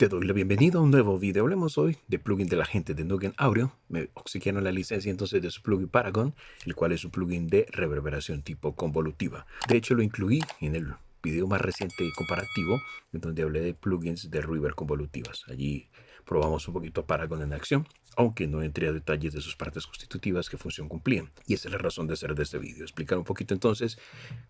Te doy la bienvenida a un nuevo video. Hablemos hoy de plugin de la gente de Nugent Audio. Me obsequiaron la licencia entonces de su plugin Paragon, el cual es un plugin de reverberación tipo convolutiva. De hecho, lo incluí en el video más reciente comparativo, en donde hablé de plugins de reverb convolutivas. Allí probamos un poquito Paragon en acción, aunque no entré a detalles de sus partes constitutivas qué función cumplían. Y esa es la razón de hacer de este video. Explicar un poquito entonces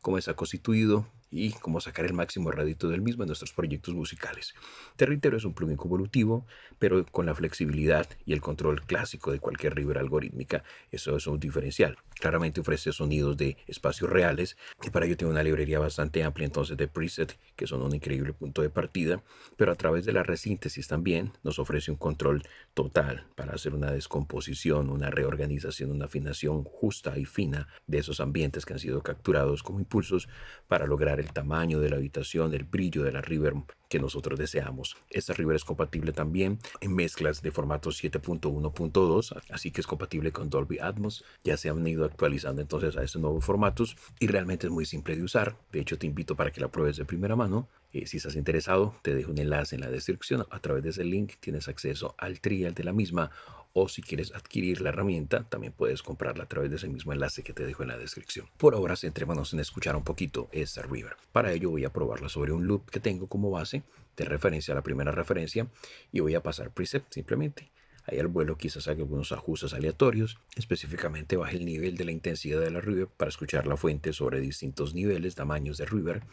cómo está constituido y cómo sacar el máximo rédito del mismo en nuestros proyectos musicales. Te reitero, es un plugin convolutivo, pero con la flexibilidad y el control clásico de cualquier reverb algorítmica. Eso es un diferencial. Claramente ofrece sonidos de espacios reales y para ello tiene una librería bastante amplia entonces de preset que son un increíble punto de partida, pero a través de la resíntesis también nos ofrece un control total para hacer una descomposición, una reorganización, una afinación justa y fina de esos ambientes que han sido capturados como impulsos para lograr el tamaño de la habitación, el brillo de la reverb que nosotros deseamos. Esta reverb es compatible también en mezclas de formato 7.1.2, así que es compatible con Dolby Atmos. Ya se han ido actualizando entonces a estos nuevos formatos y realmente es muy simple de usar. De hecho, te invito para que la pruebes de primera mano. Si estás interesado, te dejo un enlace en la descripción. A través de ese link tienes acceso al trial de la misma, o si quieres adquirir la herramienta, también puedes comprarla a través de ese mismo enlace que te dejo en la descripción. Por ahora, centrémonos en escuchar un poquito esta reverb. Para ello voy a probarla sobre un loop que tengo como base de referencia a la primera referencia y voy a pasar preset simplemente. Ahí al vuelo quizás haga algunos ajustes aleatorios, específicamente baje el nivel de la intensidad de la reverb para escuchar la fuente sobre distintos niveles, tamaños de reverb,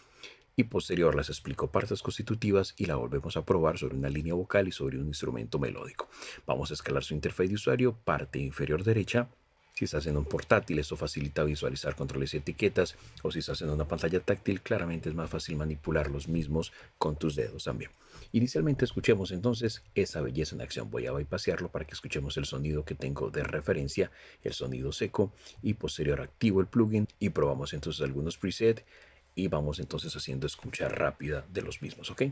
y posterior las explico partes constitutivas y la volvemos a probar sobre una línea vocal y sobre un instrumento melódico. Vamos a escalar su interfaz de usuario, parte inferior derecha. Si estás en un portátil, esto facilita visualizar controles y etiquetas, o si estás en una pantalla táctil, claramente es más fácil manipular los mismos con tus dedos también. Inicialmente escuchemos entonces esa belleza en acción. Voy a bypassarlo para que escuchemos el sonido que tengo de referencia, el sonido seco, y posterior activo el plugin y probamos entonces algunos presets y vamos entonces haciendo escucha rápida de los mismos, ¿ok?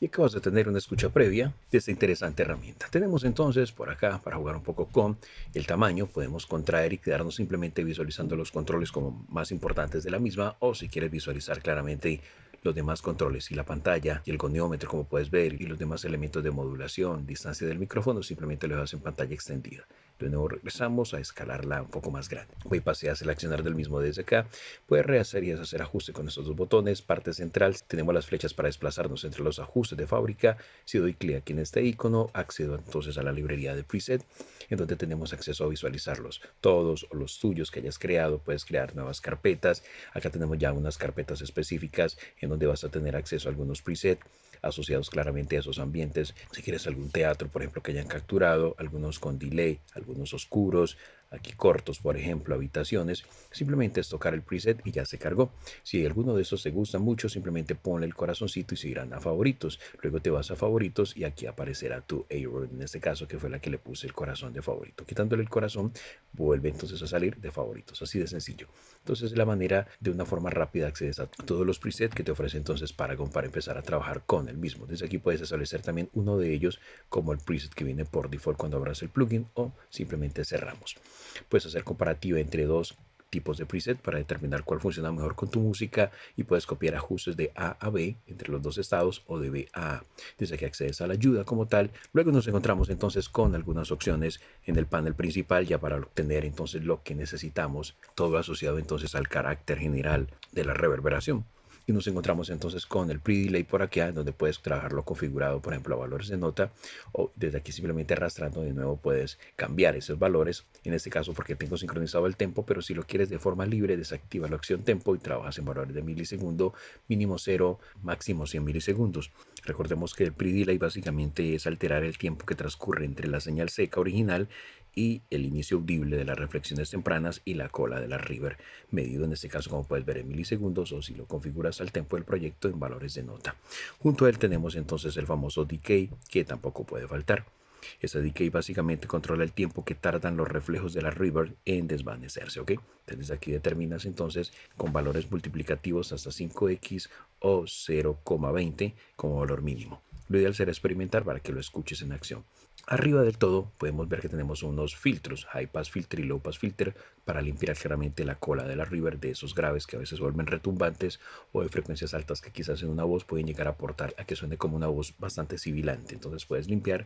Y acabas de tener una escucha previa de esta interesante herramienta. Tenemos entonces por acá, para jugar un poco con el tamaño, podemos contraer y quedarnos simplemente visualizando los controles como más importantes de la misma, o si quieres visualizar claramente los demás controles y la pantalla y el goniómetro, como puedes ver, y los demás elementos de modulación, distancia del micrófono, simplemente lo das en pantalla extendida. De nuevo regresamos a escalarla un poco más grande. Voy a pasar a seleccionar del mismo desde acá. Puedes rehacer y deshacer ajuste con estos dos botones. Parte central, tenemos las flechas para desplazarnos entre los ajustes de fábrica. Si doy clic aquí en este icono, accedo entonces a la librería de preset, en donde tenemos acceso a visualizarlos todos o los tuyos que hayas creado. Puedes crear nuevas carpetas. Acá tenemos ya unas carpetas específicas en donde vas a tener acceso a algunos presets asociados claramente a esos ambientes. Si quieres algún teatro, por ejemplo, que hayan capturado, algunos con delay, algunos oscuros, aquí cortos, por ejemplo, habitaciones, simplemente es tocar el preset y ya se cargó. Si alguno de esos te gusta mucho, simplemente ponle el corazoncito y se irán a favoritos. Luego te vas a favoritos y aquí aparecerá tu A-Rod, en este caso que fue la que le puse el corazón de favorito. Quitándole el corazón, vuelve entonces a salir de favoritos, así de sencillo. Entonces la manera de una forma rápida accedes a todos los presets que te ofrece entonces Paragon para empezar a trabajar con el mismo. Desde aquí puedes establecer también uno de ellos como el preset que viene por default cuando abras el plugin o simplemente cerramos. Puedes hacer comparativa entre dos tipos de preset para determinar cuál funciona mejor con tu música y puedes copiar ajustes de A a B entre los dos estados o de B a A. Desde que accedes a la ayuda como tal, luego nos encontramos entonces con algunas opciones en el panel principal ya para obtener entonces lo que necesitamos, todo asociado entonces al carácter general de la reverberación. Y nos encontramos entonces con el pre-delay por acá, donde puedes trabajarlo configurado, por ejemplo, a valores de nota, o desde aquí simplemente arrastrando de nuevo puedes cambiar esos valores, en este caso porque tengo sincronizado el tempo, pero si lo quieres de forma libre, desactiva la opción tempo y trabajas en valores de milisegundo, mínimo 0, máximo 100 milisegundos. Recordemos que el pre-delay básicamente es alterar el tiempo que transcurre entre la señal seca original y el inicio audible de las reflexiones tempranas y la cola de la reverb, medido en este caso como puedes ver en milisegundos o si lo configuras al tempo del proyecto en valores de nota. Junto a él tenemos entonces el famoso decay, que tampoco puede faltar. Ese decay básicamente controla el tiempo que tardan los reflejos de la reverb en desvanecerse, ¿ok? Entonces aquí determinas entonces con valores multiplicativos hasta 5x o 0,20 como valor mínimo. Lo ideal será experimentar para que lo escuches en acción. Arriba del todo podemos ver que tenemos unos filtros, High Pass Filter y Low Pass Filter, para limpiar claramente la cola de la reverb de esos graves que a veces vuelven retumbantes o de frecuencias altas que quizás en una voz pueden llegar a aportar a que suene como una voz bastante sibilante. Entonces puedes limpiar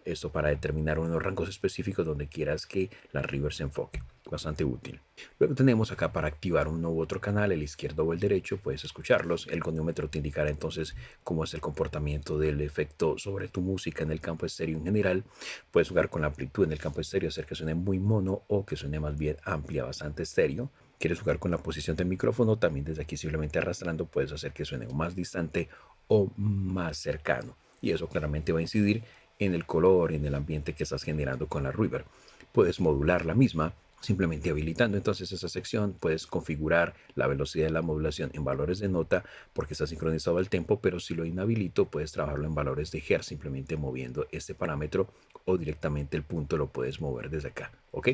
esto para determinar unos rangos específicos donde quieras que la reverb se enfoque. Bastante útil. Luego tenemos acá para activar uno u otro canal, el izquierdo o el derecho, puedes escucharlos. El goniómetro te indicará entonces cómo es el comportamiento del efecto sobre tu música en el campo estéreo en general. Puedes jugar con la amplitud en el campo estéreo, hacer que suene muy mono o que suene más bien amplia, bastante estéreo. Quieres jugar con la posición del micrófono, también desde aquí simplemente arrastrando puedes hacer que suene más distante o más cercano. Y eso claramente va a incidir en el color, en el ambiente que estás generando con la reverb. Puedes modular la misma simplemente habilitando entonces esa sección. Puedes configurar la velocidad de la modulación en valores de nota porque está sincronizado al tempo, pero si lo inhabilito puedes trabajarlo en valores de hertz simplemente moviendo este parámetro, o directamente el punto lo puedes mover desde acá, ¿ok?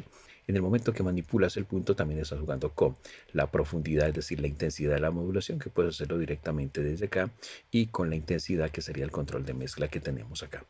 En el momento que manipulas el punto también estás jugando con la profundidad, es decir, la intensidad de la modulación, que puedes hacerlo directamente desde acá, y con la intensidad, que sería el control de mezcla que tenemos acá.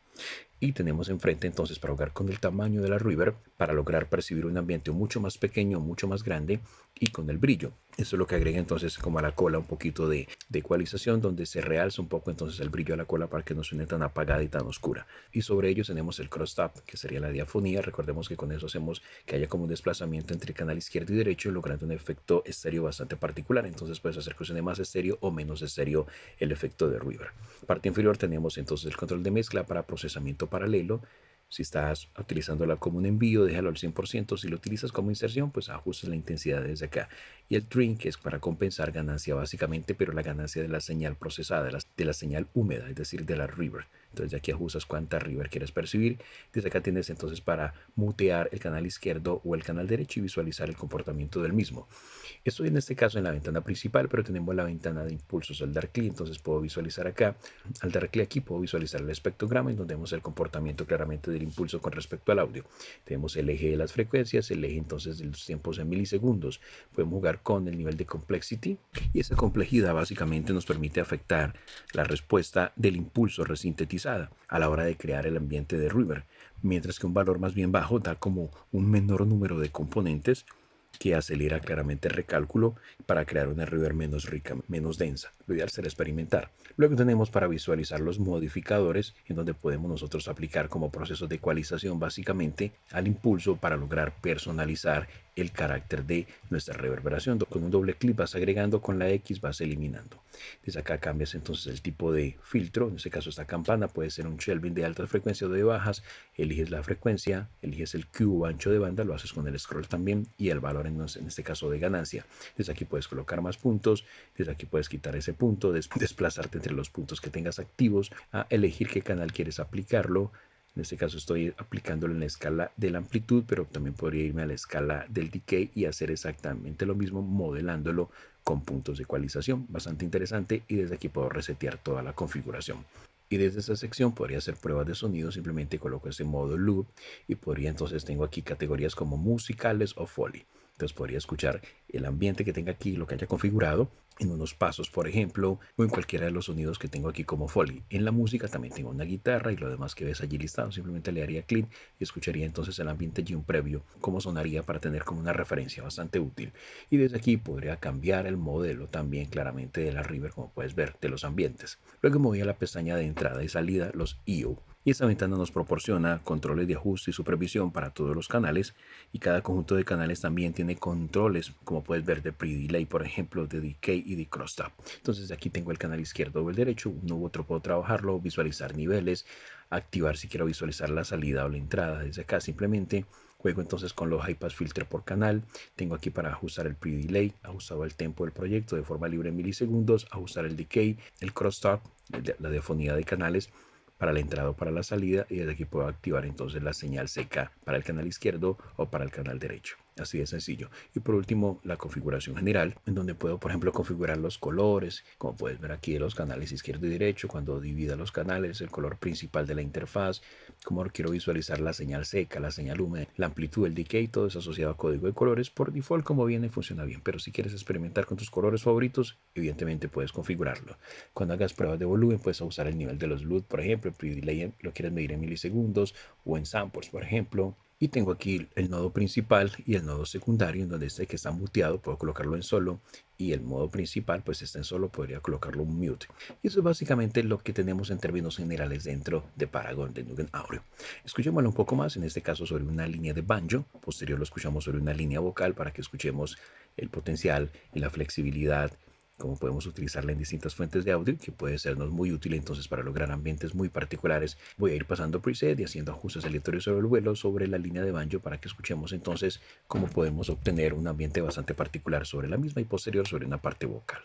Y tenemos enfrente entonces para jugar con el tamaño de la reverb para lograr percibir un ambiente mucho más pequeño, mucho más grande, y con el brillo. Eso es lo que agrega entonces como a la cola un poquito de ecualización, donde se realza un poco entonces el brillo a la cola para que no suene tan apagada y tan oscura. Y sobre ellos tenemos el crosstalk, que sería la diafonía. Recordemos que con eso hacemos que haya como un desplazamiento entre el canal izquierdo y derecho, logrando un efecto estéreo bastante particular. Entonces puedes hacer que suene más estéreo o menos estéreo el efecto de reverb. Parte inferior tenemos entonces el control de mezcla para procesamiento paralelo. Si estás utilizándola como un envío, déjalo al 100%. Si lo utilizas como inserción, pues ajustas la intensidad desde acá. Y el trim, que es para compensar ganancia básicamente, pero la ganancia de la señal procesada, de la señal húmeda, es decir, de la reverb. Entonces de aquí ajustas cuánta reverb quieres percibir. Desde acá tienes entonces para mutear el canal izquierdo o el canal derecho y visualizar el comportamiento del mismo. Estoy en este caso en la ventana principal, pero tenemos la ventana de impulsos, el Darkly. Entonces puedo visualizar acá, al Darkly aquí puedo visualizar el espectrograma, en donde vemos el comportamiento claramente del impulso con respecto al audio. Tenemos el eje de las frecuencias, el eje entonces de los tiempos en milisegundos. Podemos jugar con el nivel de complexity, y esa complejidad básicamente nos permite afectar la respuesta del impulso resintetizada a la hora de crear el ambiente de reverb, mientras que un valor más bien bajo da como un menor número de componentes que acelera claramente el recálculo para crear una reverb menos rica, menos densa. Lo ideal será experimentar. Luego tenemos para visualizar los modificadores, en donde podemos nosotros aplicar como procesos de ecualización básicamente al impulso para lograr personalizar el carácter de nuestra reverberación. Con un doble clic vas agregando, con la X vas eliminando. Desde acá cambias entonces el tipo de filtro. En este caso esta campana puede ser un Kelvin de altas frecuencias o de bajas. Eliges la frecuencia, eliges el Q ancho de banda, lo haces con el scroll también, y el valor en este caso de ganancia. Desde aquí puedes colocar más puntos, desde aquí puedes quitar ese punto, desplazarte entre los puntos que tengas activos, a elegir qué canal quieres aplicarlo, En este caso estoy aplicándolo en la escala de la amplitud, pero también podría irme a la escala del decay y hacer exactamente lo mismo modelándolo con puntos de ecualización. Bastante interesante, y desde aquí puedo resetear toda la configuración. Y desde esta sección podría hacer pruebas de sonido, simplemente coloco este modo loop y podría entonces, tengo aquí categorías como musicales o foley. Entonces podría escuchar el ambiente que tenga aquí, lo que haya configurado, en unos pasos, por ejemplo, o en cualquiera de los sonidos que tengo aquí como foley. En la música también tengo una guitarra y lo demás que ves allí listado. Simplemente le haría clic y escucharía entonces el ambiente y un previo, cómo sonaría para tener como una referencia bastante útil. Y desde aquí podría cambiar el modelo también claramente de la Reverb, como puedes ver, de los ambientes. Luego me voy a la pestaña de entrada y salida, los EO. Y esta ventana nos proporciona controles de ajuste y supervisión para todos los canales, y cada conjunto de canales también tiene controles, como puedes ver, de pre-delay, por ejemplo, de decay y de crosstalk. Entonces aquí tengo el canal izquierdo o el derecho, uno u otro puedo trabajarlo, visualizar niveles, activar si quiero visualizar la salida o la entrada. Desde acá simplemente juego entonces con los high pass filter por canal. Tengo aquí para ajustar el pre-delay, ajustado el tempo del proyecto de forma libre en milisegundos, ajustar el decay, el crosstalk, la diafonía de canales para la entrada o para la salida, y desde aquí puedo activar entonces la señal seca para el canal izquierdo o para el canal derecho. Así de sencillo. Y por último, la configuración general, en donde puedo, por ejemplo, configurar los colores, como puedes ver aquí de los canales izquierdo y derecho. Cuando divida los canales, el color principal de la interfaz, como quiero visualizar la señal seca, la señal húmeda, la amplitud, el decay, todo es asociado a código de colores. Por default, como viene, funciona bien, pero si quieres experimentar con tus colores favoritos, evidentemente puedes configurarlo. Cuando hagas pruebas de volumen, puedes usar el nivel de los LUT, por ejemplo, el pre-delay lo quieres medir en milisegundos o en samples, por ejemplo. Y tengo aquí el nodo principal y el nodo secundario, en donde este que está muteado puedo colocarlo en solo, y el modo principal pues está en solo, podría colocarlo en mute. Y eso es básicamente lo que tenemos en términos generales dentro de Paragon de Nugent Audio. Escuchémoslo un poco más, en este caso sobre una línea de banjo, posterior lo escuchamos sobre una línea vocal para que escuchemos el potencial y la flexibilidad, cómo podemos utilizarla en distintas fuentes de audio, que puede sernos muy útil entonces para lograr ambientes muy particulares. Voy a ir pasando preset y haciendo ajustes aleatorios sobre el vuelo sobre la línea de banjo para que escuchemos entonces cómo podemos obtener un ambiente bastante particular sobre la misma, y posterior sobre una parte vocal.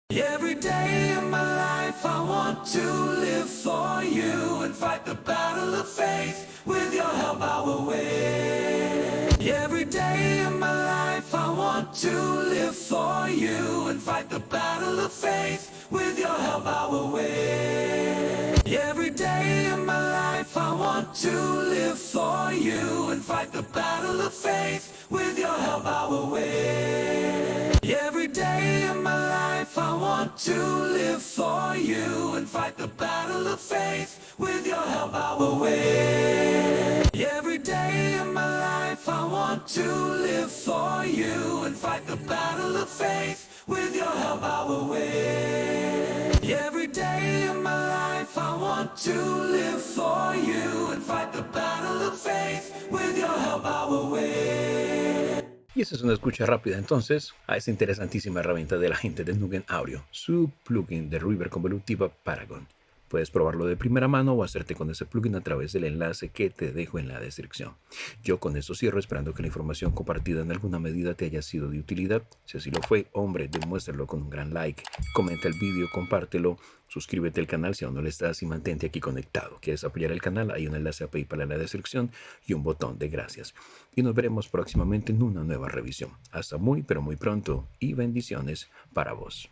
Every day of my life I want to live for you and fight the battle of faith. With your help I will win. Every day of my life I want to live for you and fight the battle of faith. With your help I will win. Every day of my life I want to live for you and fight the battle of faith. With your help I will win. Every day of my life I want to live for you and fight the battle of faith. With your help I will win. Every day of my life I want to live for you and fight the battle of faith. With your help I will win. Every day of my life I want to live for you and fight the battle of faith. With your help I will win. Y esa es una escucha rápida entonces a esta interesantísima herramienta de la gente de Nugent Audio, su plugin de Reverb convolutiva Paragon. Puedes probarlo de primera mano o hacerte con ese plugin a través del enlace que te dejo en la descripción. Yo con esto cierro, esperando que la información compartida en alguna medida te haya sido de utilidad. Si así lo fue, hombre, demuéstralo con un gran like, comenta el vídeo, compártelo, suscríbete al canal si aún no lo estás y mantente aquí conectado. ¿Quieres apoyar el canal? Hay un enlace a PayPal en la descripción y un botón de gracias. Y nos veremos próximamente en una nueva revisión. Hasta muy pero muy pronto, y bendiciones para vos.